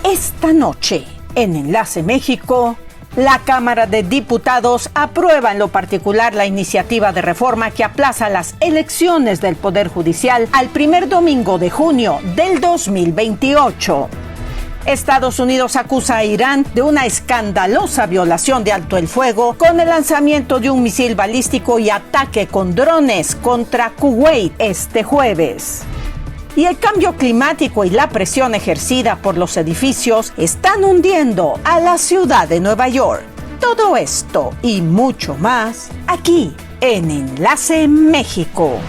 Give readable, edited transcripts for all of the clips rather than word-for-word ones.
Esta noche, en Enlace México, la Cámara de Diputados aprueba en lo particular la iniciativa de reforma que aplaza las elecciones del Poder Judicial al primer domingo de junio del 2028. Estados Unidos acusa a Irán de una escandalosa violación de alto el fuego con el lanzamiento de un misil balístico y ataque con drones contra Kuwait este jueves. Y el cambio climático y la presión ejercida por los edificios están hundiendo a la ciudad de Nueva York. Todo esto y mucho más aquí en Enlace México.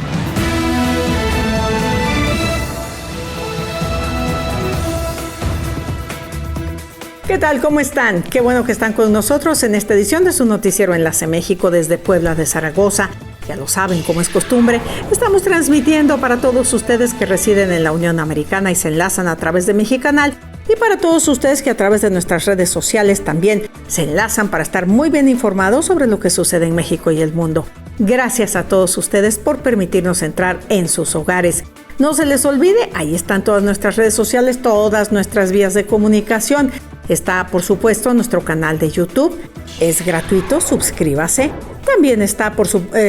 ¿Qué tal? ¿Cómo están? Qué bueno que están con nosotros en esta edición de su noticiero Enlace México desde Puebla de Zaragoza. Ya lo saben, como es costumbre, estamos transmitiendo para todos ustedes que residen en la Unión Americana y se enlazan a través de Mexicanal, y para todos ustedes que a través de nuestras redes sociales también se enlazan para estar muy bien informados sobre lo que sucede en México y el mundo. Gracias a todos ustedes por permitirnos entrar en sus hogares. No se les olvide, ahí están todas nuestras redes sociales, todas nuestras vías de comunicación. Está, por supuesto, nuestro canal de YouTube. Es gratuito, suscríbase. También está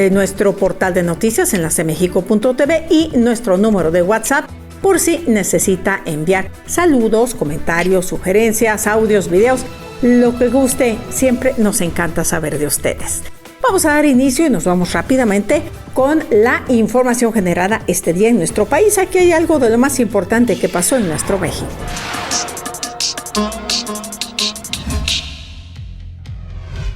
nuestro portal de noticias, enlacemexico.tv, y nuestro número de WhatsApp por si necesita enviar saludos, comentarios, sugerencias, audios, videos, lo que guste. Siempre nos encanta saber de ustedes. Vamos a dar inicio y nos vamos rápidamente con la información generada este día en nuestro país. Aquí hay algo de lo más importante que pasó en nuestro México.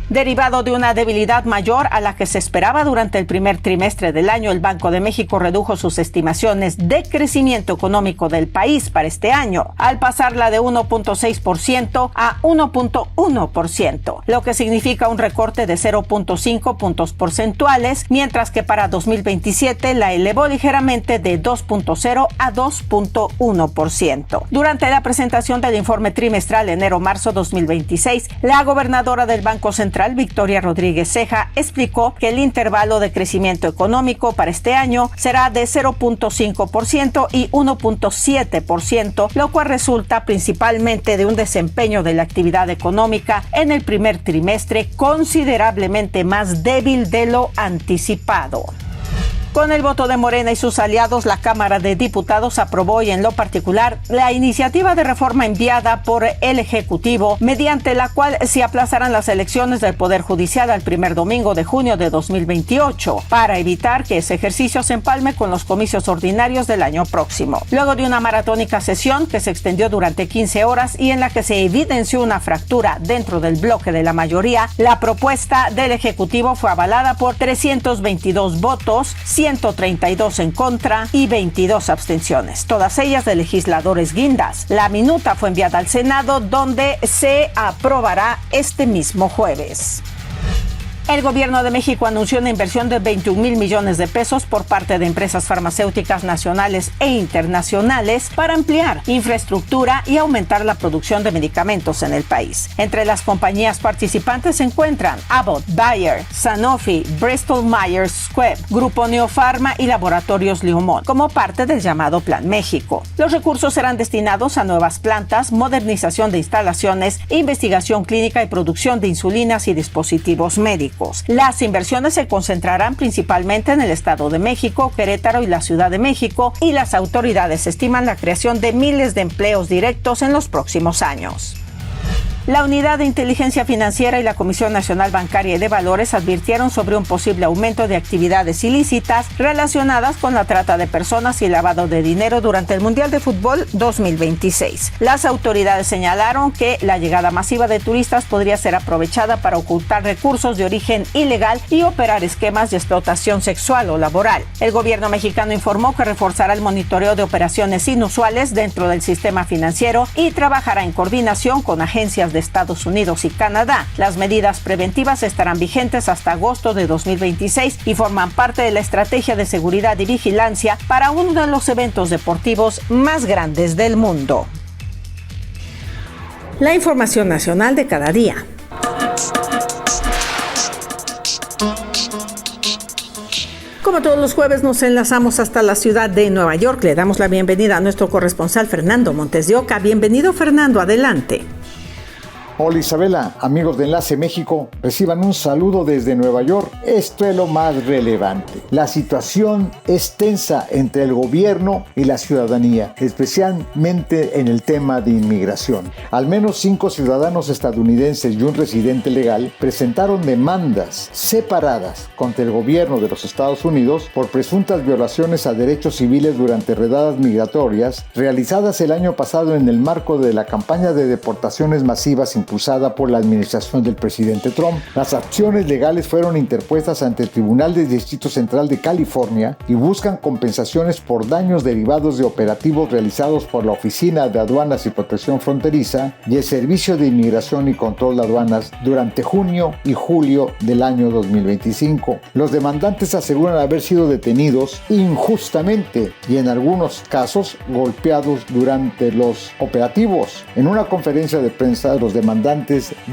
Derivado de una debilidad mayor a la que se esperaba durante el primer trimestre del año, el Banco de México redujo sus estimaciones de crecimiento económico del país para este año, al pasarla de 1.6% a 1.1%, lo que significa un recorte de 0.5 puntos porcentuales, mientras que para 2027 la elevó ligeramente de 2.0 a 2.1%. Durante la presentación del informe trimestral enero-marzo 2026, la gobernadora del Banco Central, Victoria Rodríguez Ceja, explicó que el intervalo de crecimiento económico para este año será de 0.5% y 1.7%, lo cual resulta principalmente de un desempeño de la actividad económica en el primer trimestre considerablemente más débil de lo anticipado. Con el voto de Morena y sus aliados, la Cámara de Diputados aprobó, y en lo particular, la iniciativa de reforma enviada por el Ejecutivo, mediante la cual se aplazarán las elecciones del Poder Judicial al primer domingo de junio de 2028, para evitar que ese ejercicio se empalme con los comicios ordinarios del año próximo. Luego de una maratónica sesión que se extendió durante 15 horas y en la que se evidenció una fractura dentro del bloque de la mayoría, la propuesta del Ejecutivo fue avalada por 322 votos, 132 en contra y 22 abstenciones, todas ellas de legisladores guindas. La minuta fue enviada al Senado, donde se aprobará este mismo jueves. El gobierno de México anunció una inversión de 21,000 millones de pesos por parte de empresas farmacéuticas nacionales e internacionales para ampliar infraestructura y aumentar la producción de medicamentos en el país. Entre las compañías participantes se encuentran Abbott, Bayer, Sanofi, Bristol Myers Squibb, Grupo Neopharma y Laboratorios Leumont, como parte del llamado Plan México. Los recursos serán destinados a nuevas plantas, modernización de instalaciones, investigación clínica y producción de insulinas y dispositivos médicos. Las inversiones se concentrarán principalmente en el Estado de México, Querétaro y la Ciudad de México, y las autoridades estiman la creación de miles de empleos directos en los próximos años. La Unidad de Inteligencia Financiera y la Comisión Nacional Bancaria y de Valores advirtieron sobre un posible aumento de actividades ilícitas relacionadas con la trata de personas y lavado de dinero durante el Mundial de Fútbol 2026. Las autoridades señalaron que la llegada masiva de turistas podría ser aprovechada para ocultar recursos de origen ilegal y operar esquemas de explotación sexual o laboral. El gobierno mexicano informó que reforzará el monitoreo de operaciones inusuales dentro del sistema financiero y trabajará en coordinación con agencias de Estados Unidos y Canadá. Las medidas preventivas estarán vigentes hasta agosto de 2026 y forman parte de la estrategia de seguridad y vigilancia para uno de los eventos deportivos más grandes del mundo. La información nacional de cada día. Como todos los jueves nos enlazamos hasta la ciudad de Nueva York. Le damos la bienvenida a nuestro corresponsal Fernando Montes de Oca. Bienvenido, Fernando, adelante. Hola Isabela, amigos de Enlace México, reciban un saludo desde Nueva York. Esto es lo más relevante. La situación es tensa entre el gobierno y la ciudadanía, especialmente en el tema de inmigración. Al menos 5 ciudadanos estadounidenses y un residente legal presentaron demandas separadas contra el gobierno de los Estados Unidos por presuntas violaciones a derechos civiles durante redadas migratorias realizadas el año pasado en el marco de la campaña de deportaciones masivas impulsada por la administración del presidente Trump. Las acciones legales fueron interpuestas ante el Tribunal del Distrito Central de California y buscan compensaciones por daños derivados de operativos realizados por la Oficina de Aduanas y Protección Fronteriza y el Servicio de Inmigración y Control de Aduanas durante junio y julio del año 2025. Los demandantes aseguran haber sido detenidos injustamente y en algunos casos golpeados durante los operativos. En una conferencia de prensa, los demandantes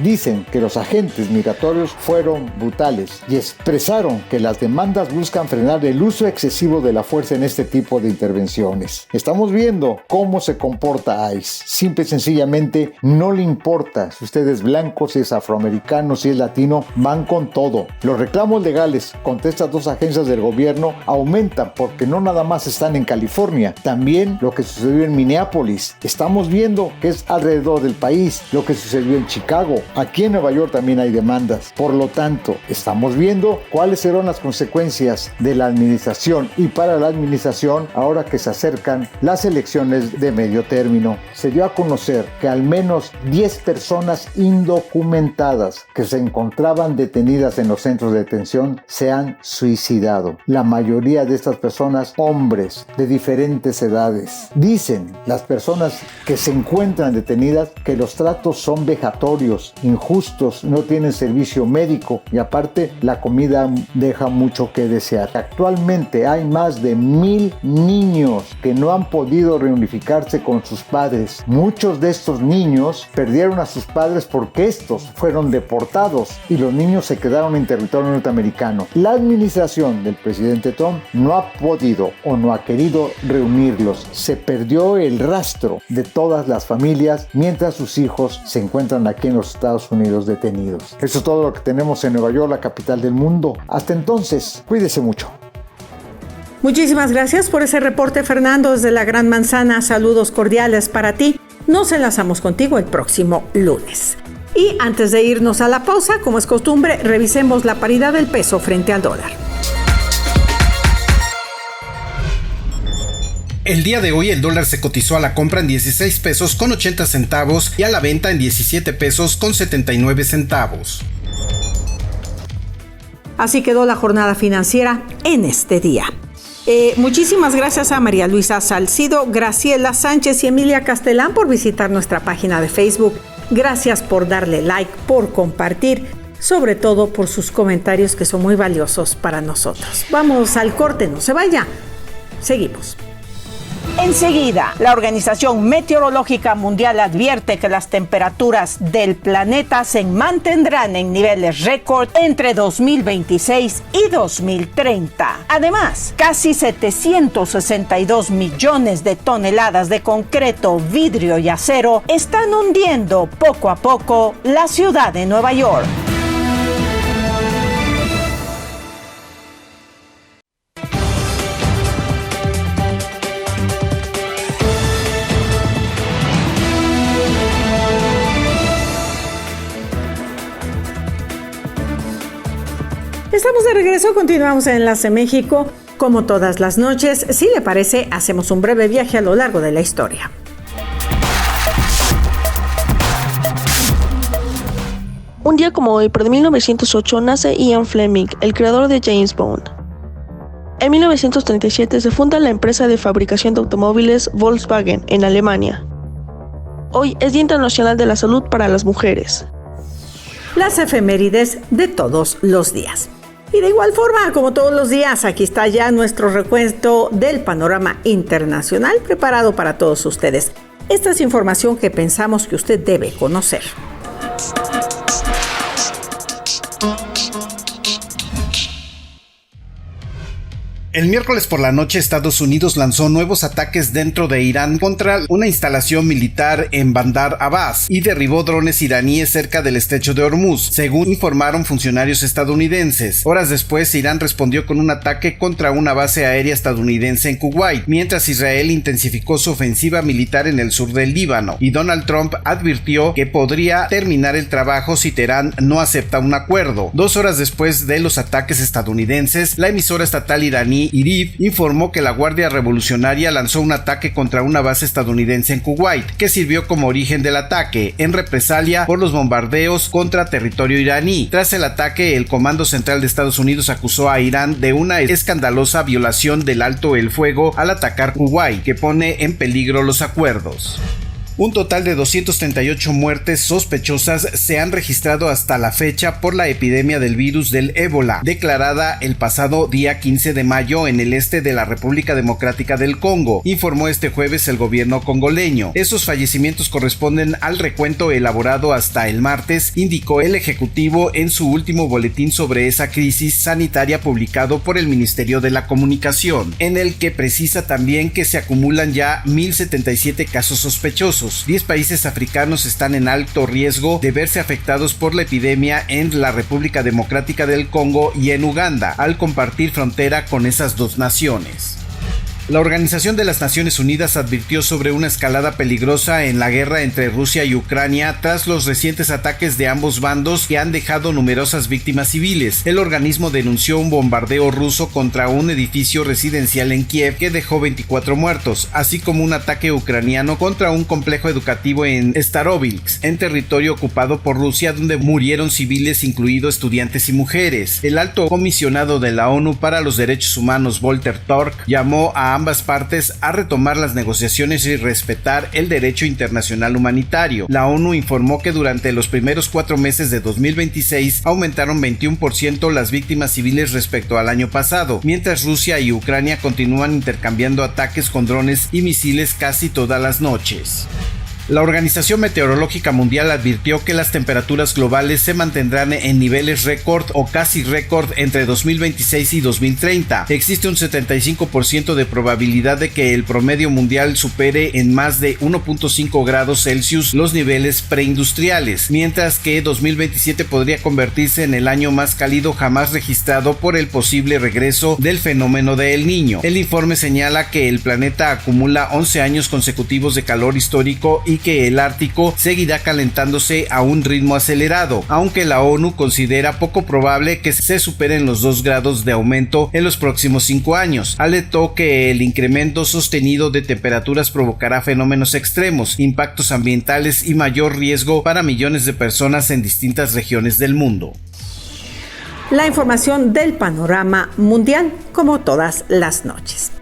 dicen que los agentes migratorios fueron brutales y expresaron que las demandas buscan frenar el uso excesivo de la fuerza en este tipo de intervenciones. Estamos viendo cómo se comporta ICE. Simple y sencillamente no le importa si usted es blanco, si es afroamericano, si es latino, van con todo. Los reclamos legales contra estas dos agencias del gobierno aumentan porque no nada más están en California, también lo que sucedió en Minneapolis. Estamos viendo que es alrededor del país, lo que sucedió en Chicago. Aquí en Nueva York también hay demandas. Por lo tanto, estamos viendo cuáles serán las consecuencias de la administración y para la administración ahora que se acercan las elecciones de medio término. Se dio a conocer que al menos 10 personas indocumentadas que se encontraban detenidas en los centros de detención se han suicidado. La mayoría de estas personas, hombres de diferentes edades. Dicen las personas que se encuentran detenidas que los tratos son vejatorios, injustos, no tienen servicio médico y aparte la comida deja mucho que desear. Actualmente hay más de 1,000 niños que no han podido reunificarse con sus padres. Muchos de estos niños perdieron a sus padres porque estos fueron deportados y los niños se quedaron en territorio norteamericano. La administración del presidente Trump no ha podido o no ha querido reunirlos. Se perdió el rastro de todas las familias mientras sus hijos se encuentran aquí en los Estados Unidos detenidos. Eso es todo lo que tenemos en Nueva York, la capital del mundo. Hasta entonces, cuídese mucho. Muchísimas gracias por ese reporte, Fernando, desde la Gran Manzana. Saludos cordiales para ti. Nos enlazamos contigo el próximo lunes. Y antes de irnos a la pausa, como es costumbre, revisemos la paridad del peso frente al dólar. El día de hoy el dólar se cotizó a la compra en 16 pesos con 80 centavos y a la venta en 17 pesos con 79 centavos. Así quedó la jornada financiera en este día. Muchísimas gracias a María Luisa Salcido, Graciela Sánchez y Emilia Castelán por visitar nuestra página de Facebook. Gracias por darle like, por compartir, sobre todo por sus comentarios que son muy valiosos para nosotros. Vamos al corte, no se vaya. Seguimos. Enseguida, la Organización Meteorológica Mundial advierte que las temperaturas del planeta se mantendrán en niveles récord entre 2026 y 2030. Además, casi 762 millones de toneladas de concreto, vidrio y acero están hundiendo poco a poco la ciudad de Nueva York. Estamos de regreso, continuamos en Enlace México. Como todas las noches, si le parece, hacemos un breve viaje a lo largo de la historia. Un día como hoy, pero de 1908, nace Ian Fleming, el creador de James Bond. En 1937 se funda la empresa de fabricación de automóviles Volkswagen en Alemania. Hoy es Día Internacional de la Salud para las Mujeres. Las efemérides de todos los días. Y de igual forma, como todos los días, aquí está ya nuestro recuento del panorama internacional preparado para todos ustedes. Esta es información que pensamos que usted debe conocer. El miércoles por la noche, Estados Unidos lanzó nuevos ataques dentro de Irán contra una instalación militar en Bandar Abbas y derribó drones iraníes cerca del estrecho de Hormuz, según informaron funcionarios estadounidenses. Horas después, Irán respondió con un ataque contra una base aérea estadounidense en Kuwait, mientras Israel intensificó su ofensiva militar en el sur del Líbano, y Donald Trump advirtió que podría terminar el trabajo si Teherán no acepta un acuerdo. 2 horas después de los ataques estadounidenses, la emisora estatal iraní IRIB informó que la Guardia Revolucionaria lanzó un ataque contra una base estadounidense en Kuwait, que sirvió como origen del ataque, en represalia por los bombardeos contra territorio iraní. Tras el ataque, el Comando Central de Estados Unidos acusó a Irán de una escandalosa violación del alto el fuego al atacar Kuwait, que pone en peligro los acuerdos. Un total de 238 muertes sospechosas se han registrado hasta la fecha por la epidemia del virus del ébola, declarada el pasado día 15 de mayo en el este de la República Democrática del Congo, informó este jueves el gobierno congoleño. Esos fallecimientos corresponden al recuento elaborado hasta el martes, indicó el ejecutivo en su último boletín sobre esa crisis sanitaria publicado por el Ministerio de la Comunicación, en el que precisa también que se acumulan ya 1,077 casos sospechosos. 10 países africanos están en alto riesgo de verse afectados por la epidemia en la República Democrática del Congo y en Uganda, al compartir frontera con esas dos naciones. La Organización de las Naciones Unidas advirtió sobre una escalada peligrosa en la guerra entre Rusia y Ucrania tras los recientes ataques de ambos bandos que han dejado numerosas víctimas civiles. El organismo denunció un bombardeo ruso contra un edificio residencial en Kiev que dejó 24 muertos, así como un ataque ucraniano contra un complejo educativo en Starobilsk, en territorio ocupado por Rusia, donde murieron civiles, incluidos estudiantes y mujeres. El alto comisionado de la ONU para los Derechos Humanos, Volker Turk, llamó a ambas partes a retomar las negociaciones y respetar el derecho internacional humanitario. La ONU informó que durante los primeros 4 meses de 2026 aumentaron 21% las víctimas civiles respecto al año pasado, mientras Rusia y Ucrania continúan intercambiando ataques con drones y misiles casi todas las noches. La Organización Meteorológica Mundial advirtió que las temperaturas globales se mantendrán en niveles récord o casi récord entre 2026 y 2030. Existe un 75% de probabilidad de que el promedio mundial supere en más de 1.5 grados Celsius los niveles preindustriales, mientras que 2027 podría convertirse en el año más cálido jamás registrado por el posible regreso del fenómeno de El Niño. El informe señala que el planeta acumula 11 años consecutivos de calor histórico y que el Ártico seguirá calentándose a un ritmo acelerado, aunque la ONU considera poco probable que se superen los 2 grados de aumento en los próximos 5 años. Alertó que el incremento sostenido de temperaturas provocará fenómenos extremos, impactos ambientales y mayor riesgo para millones de personas en distintas regiones del mundo. La información del panorama mundial, como todas las noches.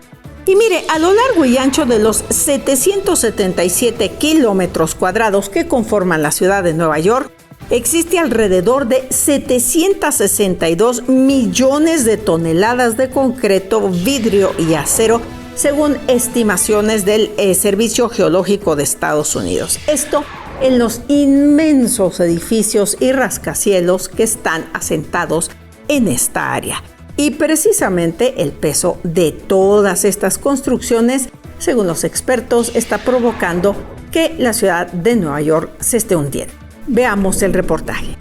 Y mire, a lo largo y ancho de los 777 kilómetros cuadrados que conforman la ciudad de Nueva York, existe alrededor de 762 millones de toneladas de concreto, vidrio y acero, según estimaciones del Servicio Geológico de Estados Unidos. Esto en los inmensos edificios y rascacielos que están asentados en esta área. Y precisamente el peso de todas estas construcciones, según los expertos, está provocando que la ciudad de Nueva York se esté hundiendo. Veamos el reportaje.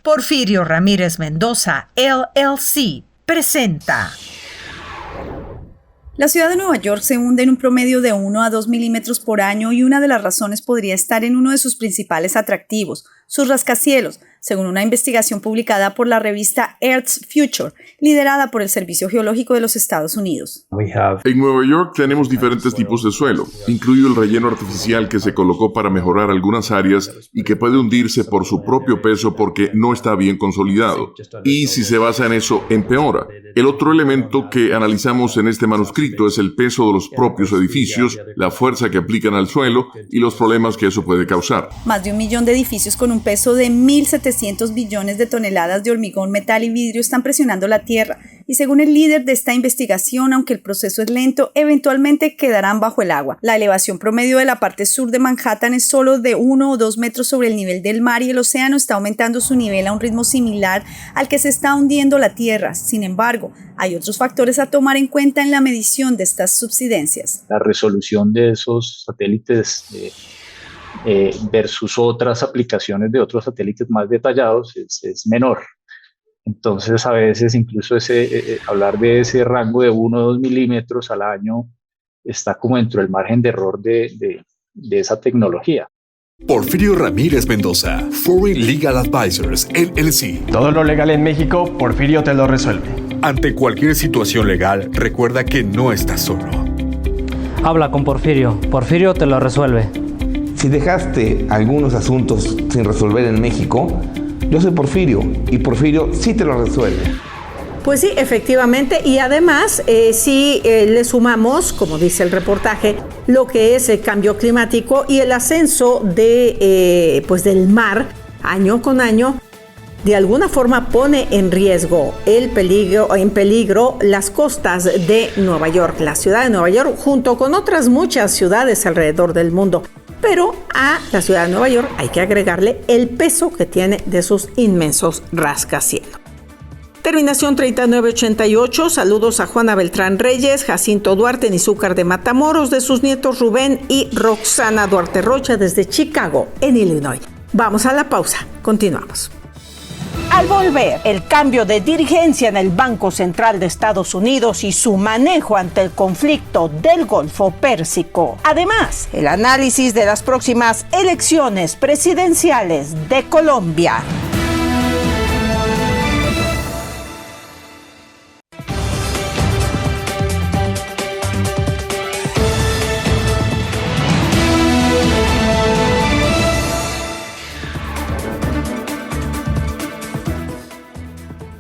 Porfirio Ramírez Mendoza, LLC, presenta. La ciudad de Nueva York se hunde en un promedio de 1 a 2 milímetros por año y una de las razones podría estar en uno de sus principales atractivos, sus rascacielos, según una investigación publicada por la revista Earth's Future, liderada por el Servicio Geológico de los Estados Unidos. En Nueva York tenemos diferentes tipos de suelo, incluido el relleno artificial que se colocó para mejorar algunas áreas y que puede hundirse por su propio peso porque no está bien consolidado. Y si se basa en eso, empeora. El otro elemento que analizamos en este manuscrito es el peso de los propios edificios, la fuerza que aplican al suelo y los problemas que eso puede causar. Más de 1 millón de edificios con un peso de 1,700 300 billones de toneladas de hormigón, metal y vidrio están presionando la Tierra, y según el líder de esta investigación, aunque el proceso es lento, eventualmente quedarán bajo el agua. La elevación promedio de la parte sur de Manhattan es solo de 1 o 2 metros sobre el nivel del mar y el océano está aumentando su nivel a un ritmo similar al que se está hundiendo la Tierra. Sin embargo, hay otros factores a tomar en cuenta en la medición de estas subsidencias. La resolución de esos satélites versus otras aplicaciones de otros satélites más detallados es menor. Entonces, a veces incluso hablar de ese rango de 1 o 2 milímetros al año está como dentro del margen de error de esa tecnología. Porfirio Ramírez Mendoza, Foreign Legal Advisors, LLC. Todo lo legal en México, Porfirio te lo resuelve. Ante cualquier situación legal, recuerda que no estás solo. Habla con Porfirio. Porfirio te lo resuelve. Si dejaste algunos asuntos sin resolver en México, yo soy Porfirio y Porfirio sí te lo resuelve. Pues sí, efectivamente, y además si le sumamos, como dice el reportaje, lo que es el cambio climático y el ascenso del mar año con año, de alguna forma pone en riesgo, en peligro las costas de Nueva York, la ciudad de Nueva York, junto con otras muchas ciudades alrededor del mundo. Pero a la ciudad de Nueva York hay que agregarle el peso que tiene de sus inmensos rascacielos. Terminación 3988, saludos a Juana Beltrán Reyes, Jacinto Duarte en Izúcar de Matamoros, de sus nietos Rubén y Roxana Duarte Rocha desde Chicago, en Illinois. Vamos a la pausa, continuamos. Al volver, el cambio de dirigencia en el Banco Central de Estados Unidos y su manejo ante el conflicto del Golfo Pérsico. Además, el análisis de las próximas elecciones presidenciales de Colombia.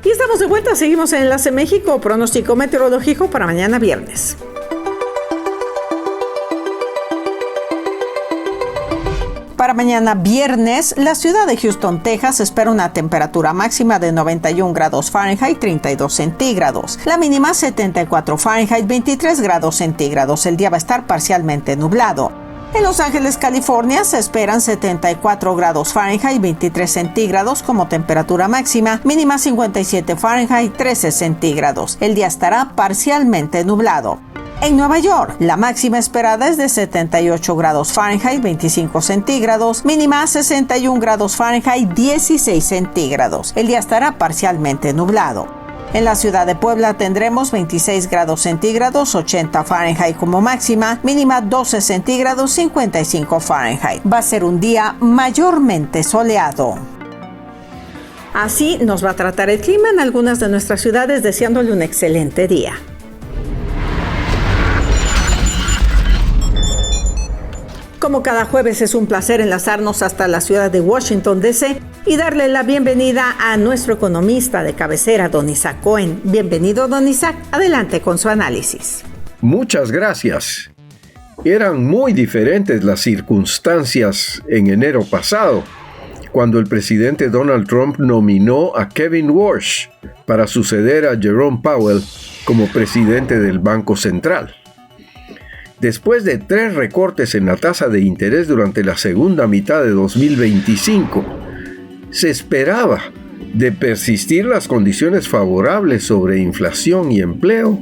Y estamos de vuelta, seguimos en Enlace México, pronóstico meteorológico para mañana viernes. Para mañana viernes, la ciudad de Houston, Texas, espera una temperatura máxima de 91 grados Fahrenheit, 32 centígrados. La mínima 74 Fahrenheit, 23 grados centígrados. El día va a estar parcialmente nublado. En Los Ángeles, California, se esperan 74 grados Fahrenheit, 23 centígrados como temperatura máxima, mínima 57 Fahrenheit, 13 centígrados. El día estará parcialmente nublado. En Nueva York, la máxima esperada es de 78 grados Fahrenheit, 25 centígrados, mínima 61 grados Fahrenheit, 16 centígrados. El día estará parcialmente nublado. En la ciudad de Puebla tendremos 26 grados centígrados, 80 Fahrenheit como máxima, mínima 12 centígrados, 55 Fahrenheit. Va a ser un día mayormente soleado. Así nos va a tratar el clima en algunas de nuestras ciudades, deseándole un excelente día. Como cada jueves, es un placer enlazarnos hasta la ciudad de Washington, D.C. y darle la bienvenida a nuestro economista de cabecera, don Isaac Cohen. Bienvenido, don Isaac. Adelante con su análisis. Muchas gracias. Eran muy diferentes las circunstancias en enero pasado, cuando el presidente Donald Trump nominó a Kevin Warsh para suceder a Jerome Powell como presidente del Banco Central. Después de 3 recortes en la tasa de interés durante la segunda mitad de 2025, se esperaba, de persistir las condiciones favorables sobre inflación y empleo,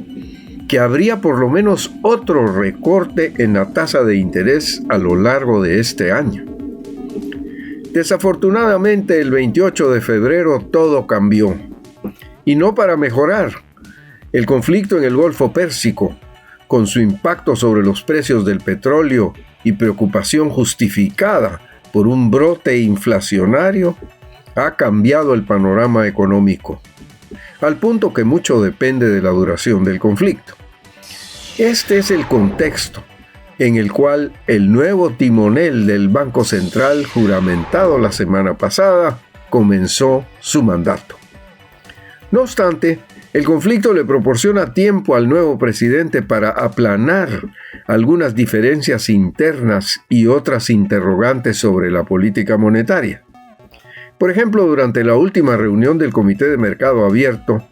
que habría por lo menos otro recorte en la tasa de interés a lo largo de este año. Desafortunadamente, el 28 de febrero todo cambió, y no para mejorar. El conflicto en el Golfo Pérsico, con su impacto sobre los precios del petróleo y preocupación justificada por un brote inflacionario, ha cambiado el panorama económico, al punto que mucho depende de la duración del conflicto. Este es el contexto en el cual el nuevo timonel del Banco Central, juramentado la semana pasada, comenzó su mandato. No obstante, el conflicto le proporciona tiempo al nuevo presidente para aplanar algunas diferencias internas y otras interrogantes sobre la política monetaria. Por ejemplo, durante la última reunión del Comité de Mercado Abierto,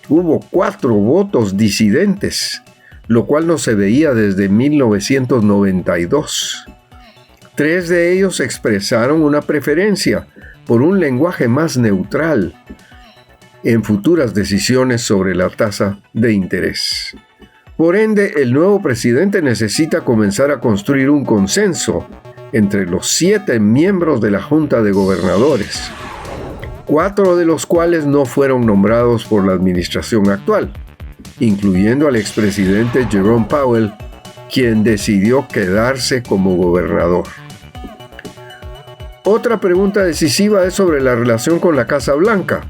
hubo 4 votos disidentes, lo cual no se veía desde 1992. 3 de ellos expresaron una preferencia por un lenguaje más neutral en futuras decisiones sobre la tasa de interés. Por ende, el nuevo presidente necesita comenzar a construir un consenso entre los 7 miembros de la Junta de Gobernadores, 4 de los cuales no fueron nombrados por la administración actual, incluyendo al expresidente Jerome Powell, quien decidió quedarse como gobernador. Otra pregunta decisiva es sobre la relación con la Casa Blanca.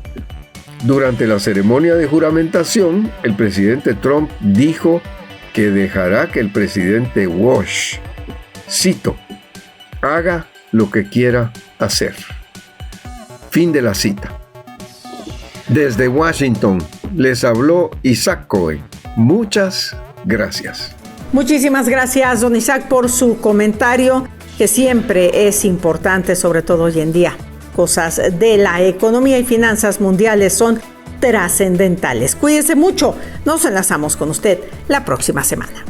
Durante la ceremonia de juramentación, el presidente Trump dijo que dejará que el presidente Walsh, cito, haga lo que quiera hacer. Fin de la cita. Desde Washington les habló Isaac Cohen. Muchas gracias. Muchísimas gracias, don Isaac, por su comentario, que siempre es importante, sobre todo hoy en día. Cosas de la economía y finanzas mundiales son trascendentales. Cuídese mucho. Nos enlazamos con usted la próxima semana.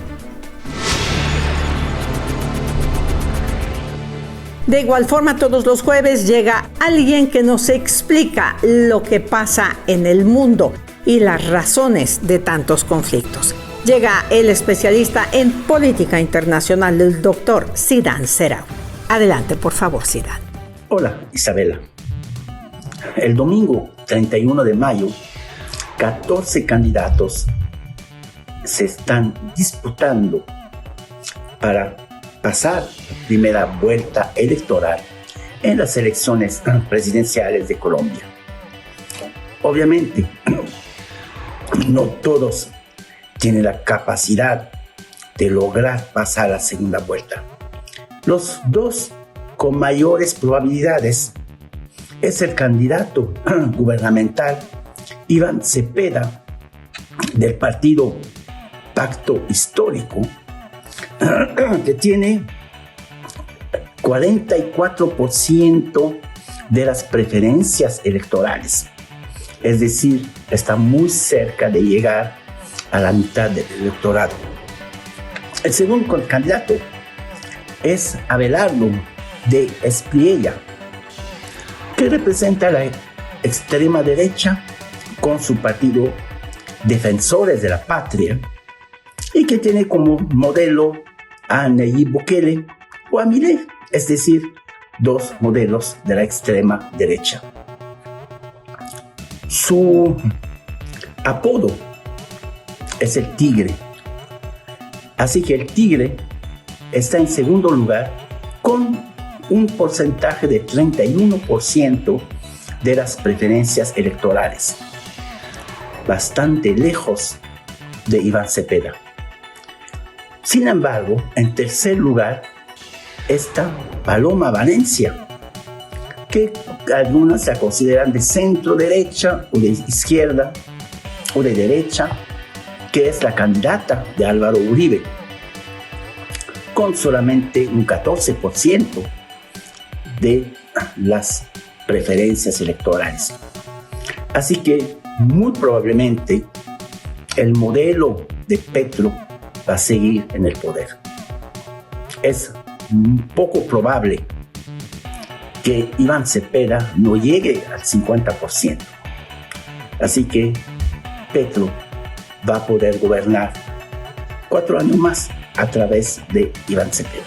De igual forma, todos los jueves llega alguien que nos explica lo que pasa en el mundo y las razones de tantos conflictos. Llega el especialista en política internacional, el doctor Zidane Serau. Adelante, por favor, Zidane. Hola, Isabela. El domingo 31 de mayo, 14 candidatos se están disputando para pasar primera vuelta electoral en las elecciones presidenciales de Colombia. Obviamente, no todos tienen la capacidad de lograr pasar a la segunda vuelta. Los 2 con mayores probabilidades es el candidato gubernamental Iván Cepeda del partido Pacto Histórico, que tiene 44% de las preferencias electorales. Es decir, está muy cerca de llegar a la mitad del electorado. El segundo candidato es Abelardo de Espriella, que representa a la extrema derecha con su partido Defensores de la Patria y que tiene como modelo a Nayib Bukele o a Milei, es decir, 2 modelos de la extrema derecha. Su apodo es el Tigre, así que el Tigre está en segundo lugar con un porcentaje de 31% de las preferencias electorales, bastante lejos de Iván Cepeda. Sin embargo, en tercer lugar está Paloma Valencia, que algunas la consideran de centro derecha o de izquierda o de derecha, que es la candidata de Álvaro Uribe, con solamente un 14% de las preferencias electorales. Así que muy probablemente el modelo de Petro va a seguir en el poder. Es poco probable que Iván Cepeda no llegue al 50%. Así que Petro va a poder gobernar 4 años más a través de Iván Cepeda.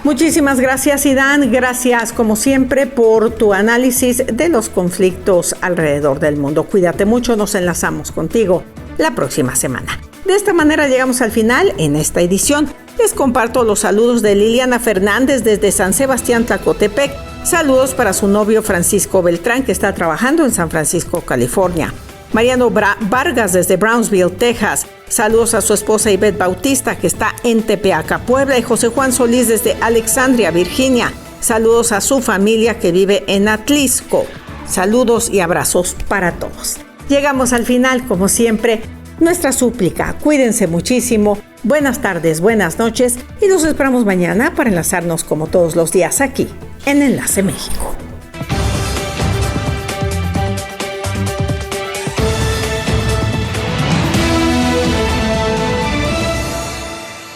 Muchísimas gracias, Zidane. Gracias, como siempre, por tu análisis de los conflictos alrededor del mundo. Cuídate mucho, nos enlazamos contigo la próxima semana. De esta manera llegamos al final en esta edición. Les comparto los saludos de Liliana Fernández desde San Sebastián, Tlacotepec. Saludos para su novio Francisco Beltrán, que está trabajando en San Francisco, California. Mariano Vargas desde Brownsville, Texas. Saludos a su esposa Ivette Bautista, que está en Tepeaca, Puebla. Y José Juan Solís desde Alexandria, Virginia. Saludos a su familia que vive en Atlisco. Saludos y abrazos para todos. Llegamos al final, como siempre, nuestra súplica. Cuídense muchísimo. Buenas tardes, buenas noches y nos esperamos mañana para enlazarnos como todos los días aquí en Enlace México.